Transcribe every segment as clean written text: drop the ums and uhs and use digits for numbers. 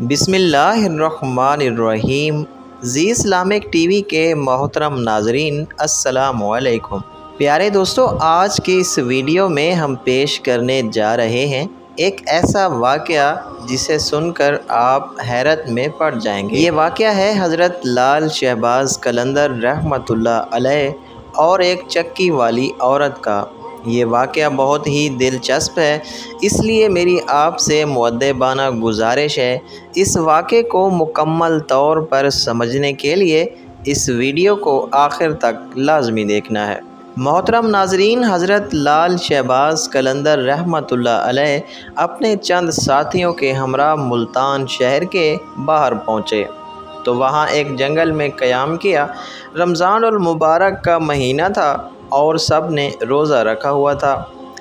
بسم اللہ الرحمن الرحیم۔ زی اسلامک ٹی وی کے محترم ناظرین السلام علیکم۔ پیارے دوستو، آج کی اس ویڈیو میں ہم پیش کرنے جا رہے ہیں ایک ایسا واقعہ جسے سن کر آپ حیرت میں پڑ جائیں گے۔ یہ واقعہ ہے حضرت لال شہباز قلندر رحمۃ اللہ علیہ اور ایک چکی والی عورت کا۔ یہ واقعہ بہت ہی دلچسپ ہے، اس لیے میری آپ سے مؤدبانہ گزارش ہے اس واقعے کو مکمل طور پر سمجھنے کے لیے اس ویڈیو کو آخر تک لازمی دیکھنا ہے۔ محترم ناظرین، حضرت لال شہباز قلندر رحمۃ اللہ علیہ اپنے چند ساتھیوں کے ہمراہ ملتان شہر کے باہر پہنچے تو وہاں ایک جنگل میں قیام کیا۔ رمضان المبارک کا مہینہ تھا اور سب نے روزہ رکھا ہوا تھا،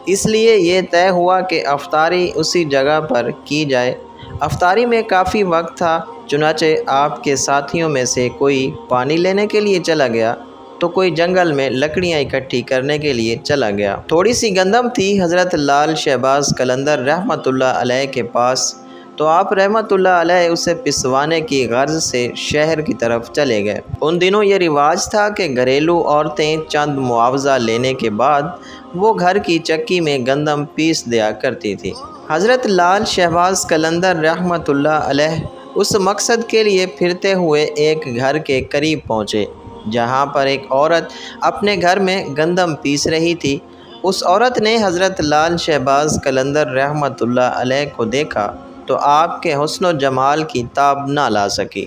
اس لیے یہ طے ہوا کہ افطاری اسی جگہ پر کی جائے۔ افطاری میں کافی وقت تھا، چنانچہ آپ کے ساتھیوں میں سے کوئی پانی لینے کے لیے چلا گیا تو کوئی جنگل میں لکڑیاں اکٹھی کرنے کے لیے چلا گیا۔ تھوڑی سی گندم تھی حضرت لال شہباز قلندر رحمۃ اللہ علیہ کے پاس، تو آپ رحمۃ اللہ علیہ اسے پسوانے کی غرض سے شہر کی طرف چلے گئے۔ ان دنوں یہ رواج تھا کہ گھریلو عورتیں چند معاوضہ لینے کے بعد وہ گھر کی چکی میں گندم پیس دیا کرتی تھی۔ حضرت لال شہباز قلندر رحمۃ اللہ علیہ اس مقصد کے لیے پھرتے ہوئے ایک گھر کے قریب پہنچے جہاں پر ایک عورت اپنے گھر میں گندم پیس رہی تھی۔ اس عورت نے حضرت لال شہباز قلندر رحمۃ اللہ علیہ کو دیکھا تو آپ کے حسن و جمال کی تاب نہ لا سکی۔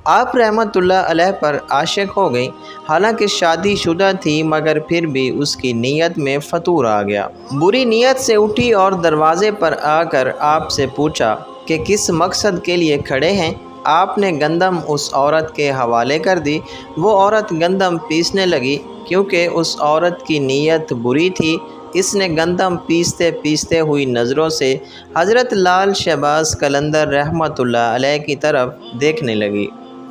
آپ رحمۃ اللہ علیہ پر عاشق ہو گئیں۔ حالانکہ شادی شدہ تھی مگر پھر بھی اس کی نیت میں فتور آ گیا۔ بری نیت سے اٹھی اور دروازے پر آ کر آپ سے پوچھا کہ کس مقصد کے لیے کھڑے ہیں۔ آپ نے گندم اس عورت کے حوالے کر دی۔ وہ عورت گندم پیسنے لگی۔ کیونکہ اس عورت کی نیت بری تھی، اس نے گندم پیستے پیستے ہوئی نظروں سے حضرت لال شہباز قلندر رحمۃ اللہ علیہ کی طرف دیکھنے لگی۔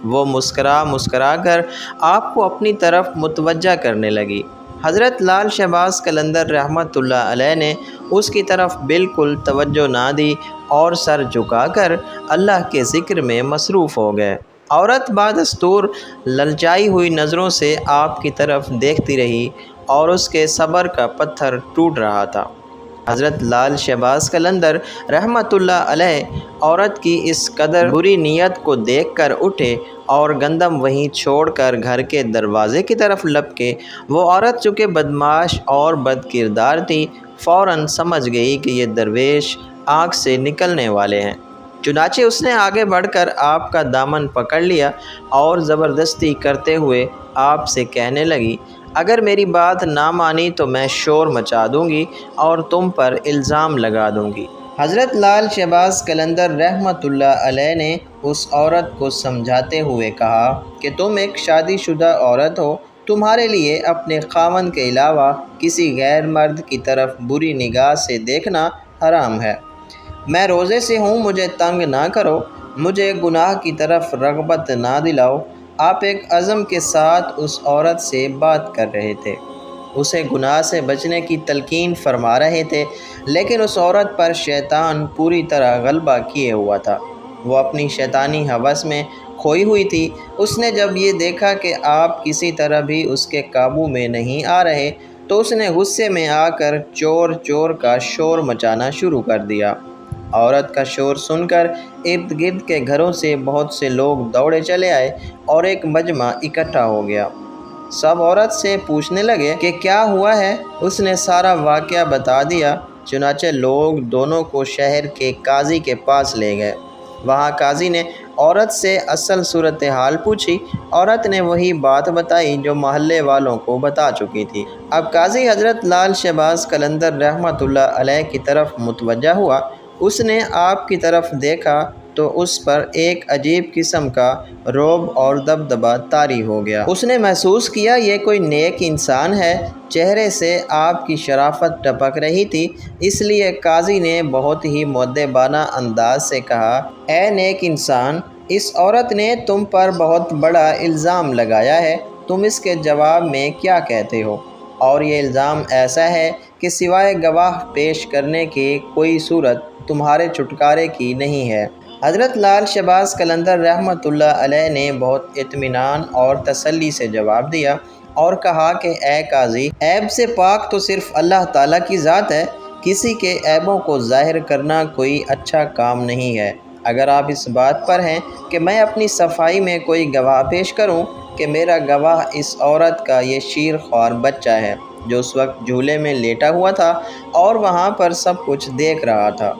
وہ مسکرا کر آپ کو اپنی طرف متوجہ کرنے لگی۔ حضرت لال شہباز قلندر رحمۃ اللہ علیہ نے اس کی طرف بالکل توجہ نہ دی اور سر جھکا کر اللہ کے ذکر میں مصروف ہو گئے۔ عورت بدستور للچائی ہوئی نظروں سے آپ کی طرف دیکھتی رہی اور اس کے صبر کا پتھر ٹوٹ رہا تھا۔ حضرت لال شہباز قلندر رحمۃ اللہ علیہ عورت کی اس قدر بری نیت کو دیکھ کر اٹھے اور گندم وہیں چھوڑ کر گھر کے دروازے کی طرف لپکے۔ وہ عورت چونکہ بدمعاش اور بد کردار تھی، فوراً سمجھ گئی کہ یہ درویش آنکھ سے نکلنے والے ہیں۔ چنانچہ اس نے آگے بڑھ کر آپ کا دامن پکڑ لیا اور زبردستی کرتے ہوئے آپ سے کہنے لگی، اگر میری بات نہ مانی تو میں شور مچا دوں گی اور تم پر الزام لگا دوں گی۔ حضرت لال شہباز قلندر رحمۃ اللہ علیہ نے اس عورت کو سمجھاتے ہوئے کہا کہ تم ایک شادی شدہ عورت ہو، تمہارے لیے اپنے خاوند کے علاوہ کسی غیر مرد کی طرف بری نگاہ سے دیکھنا حرام ہے۔ میں روزے سے ہوں، مجھے تنگ نہ کرو، مجھے گناہ کی طرف رغبت نہ دلاؤ۔ آپ ایک عزم کے ساتھ اس عورت سے بات کر رہے تھے، اسے گناہ سے بچنے کی تلقین فرما رہے تھے، لیکن اس عورت پر شیطان پوری طرح غلبہ کیے ہوا تھا۔ وہ اپنی شیطانی ہوس میں کھوئی ہوئی تھی۔ اس نے جب یہ دیکھا کہ آپ کسی طرح بھی اس کے قابو میں نہیں آ رہے تو اس نے غصے میں آ کر چور چور کا شور مچانا شروع کر دیا۔ عورت کا شور سن کر ارد گرد کے گھروں سے بہت سے لوگ دوڑے چلے آئے اور ایک مجمع اکٹھا ہو گیا۔ سب عورت سے پوچھنے لگے کہ کیا ہوا ہے۔ اس نے سارا واقعہ بتا دیا۔ چنانچہ لوگ دونوں کو شہر کے قاضی کے پاس لے گئے۔ وہاں قاضی نے عورت سے اصل صورتحال پوچھی۔ عورت نے وہی بات بتائی جو محلے والوں کو بتا چکی تھی۔ اب قاضی حضرت لال شہباز قلندر رحمۃ اللہ علیہ کی طرف متوجہ ہوا۔ اس نے آپ کی طرف دیکھا تو اس پر ایک عجیب قسم کا رعب اور دبدبہ طاری ہو گیا۔ اس نے محسوس کیا یہ کوئی نیک انسان ہے۔ چہرے سے آپ کی شرافت ٹپک رہی تھی، اس لیے قاضی نے بہت ہی مؤدبانہ انداز سے کہا، اے نیک انسان، اس عورت نے تم پر بہت بڑا الزام لگایا ہے، تم اس کے جواب میں کیا کہتے ہو؟ اور یہ الزام ایسا ہے کہ سوائے گواہ پیش کرنے کی کوئی صورت تمہارے چھٹکارے کی نہیں ہے۔ حضرت لال شہباز قلندر رحمۃ اللہ علیہ نے بہت اطمینان اور تسلی سے جواب دیا اور کہا کہ اے قاضی، عیب سے پاک تو صرف اللہ تعالیٰ کی ذات ہے، کسی کے عیبوں کو ظاہر کرنا کوئی اچھا کام نہیں ہے۔ اگر آپ اس بات پر ہیں کہ میں اپنی صفائی میں کوئی گواہ پیش کروں کہ میرا گواہ اس عورت کا یہ شیر خوار بچہ ہے جو اس وقت جھولے میں لیٹا ہوا تھا اور وہاں پر سب کچھ دیکھ رہا تھا۔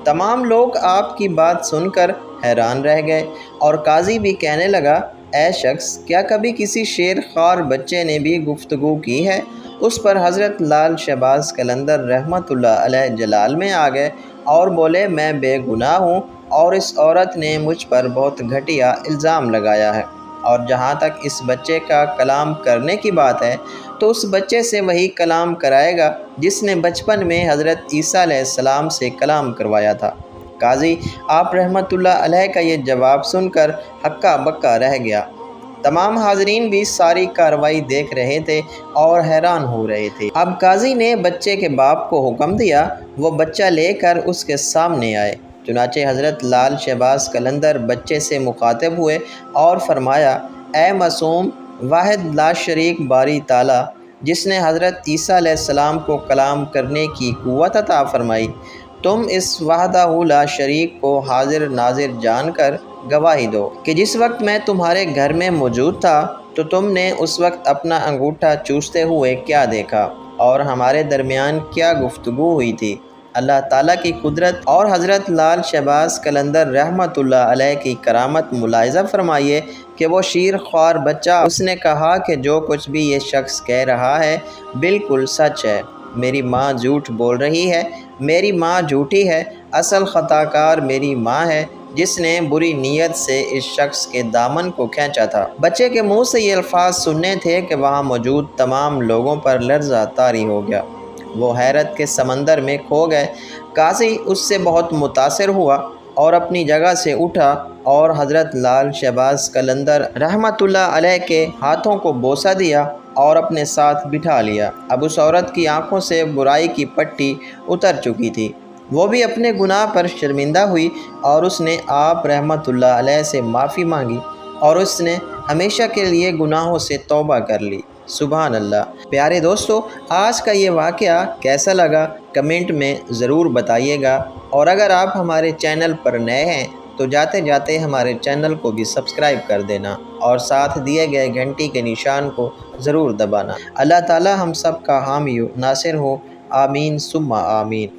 تمام لوگ آپ کی بات سن کر حیران رہ گئے اور قاضی بھی کہنے لگا، اے شخص، کیا کبھی کسی شیر خوار بچے نے بھی گفتگو کی ہے؟ اس پر حضرت لال شہباز قلندر رحمۃ اللہ علیہ جلال میں آ گئے اور بولے، میں بے گناہ ہوں اور اس عورت نے مجھ پر بہت گھٹیا الزام لگایا ہے، اور جہاں تک اس بچے کا کلام کرنے کی بات ہے تو اس بچے سے وہی کلام کرائے گا جس نے بچپن میں حضرت عیسیٰ علیہ السلام سے کلام کروایا تھا۔ قاضی آپ رحمۃ اللہ علیہ کا یہ جواب سن کر ہکا بکا رہ گیا۔ تمام حاضرین بھی ساری کارروائی دیکھ رہے تھے اور حیران ہو رہے تھے۔ اب قاضی نے بچے کے باپ کو حکم دیا وہ بچہ لے کر اس کے سامنے آئے۔ چنانچہ حضرت لال شہباز قلندر بچے سے مخاطب ہوئے اور فرمایا، اے معصوم، واحد لا شریک باری تعالیٰ، جس نے حضرت عیسیٰ علیہ السلام کو کلام کرنے کی قوت عطا فرمائی، تم اس وحدہ لا شریک کو حاضر ناظر جان کر گواہی دو کہ جس وقت میں تمہارے گھر میں موجود تھا تو تم نے اس وقت اپنا انگوٹھا چوستے ہوئے کیا دیکھا اور ہمارے درمیان کیا گفتگو ہوئی تھی۔ اللہ تعالیٰ کی قدرت اور حضرت لال شہباز قلندر رحمۃ اللہ علیہ کی کرامت ملاحظہ فرمائیے کہ وہ شیر خوار بچہ، اس نے کہا کہ جو کچھ بھی یہ شخص کہہ رہا ہے بالکل سچ ہے، میری ماں جھوٹ بول رہی ہے، میری ماں جھوٹی ہے، اصل خطا کار میری ماں ہے جس نے بری نیت سے اس شخص کے دامن کو کھینچا تھا۔ بچے کے منہ سے یہ الفاظ سننے تھے کہ وہاں موجود تمام لوگوں پر لرزہ طاری ہو گیا، وہ حیرت کے سمندر میں کھو گئے۔ قاضی اس سے بہت متاثر ہوا اور اپنی جگہ سے اٹھا اور حضرت لال شہباز قلندر رحمۃ اللہ علیہ کے ہاتھوں کو بوسہ دیا اور اپنے ساتھ بٹھا لیا۔ اب اس عورت کی آنکھوں سے برائی کی پٹی اتر چکی تھی، وہ بھی اپنے گناہ پر شرمندہ ہوئی اور اس نے آپ رحمۃ اللہ علیہ سے معافی مانگی اور اس نے ہمیشہ کے لیے گناہوں سے توبہ کر لی۔ سبحان اللہ۔ پیارے دوستو، آج کا یہ واقعہ کیسا لگا کمنٹ میں ضرور بتائیے گا، اور اگر آپ ہمارے چینل پر نئے ہیں تو جاتے جاتے ہمارے چینل کو بھی سبسکرائب کر دینا اور ساتھ دیے گئے گھنٹی کے نشان کو ضرور دبانا۔ اللہ تعالی ہم سب کا حامی و ناصر ہو، آمین ثم آمین۔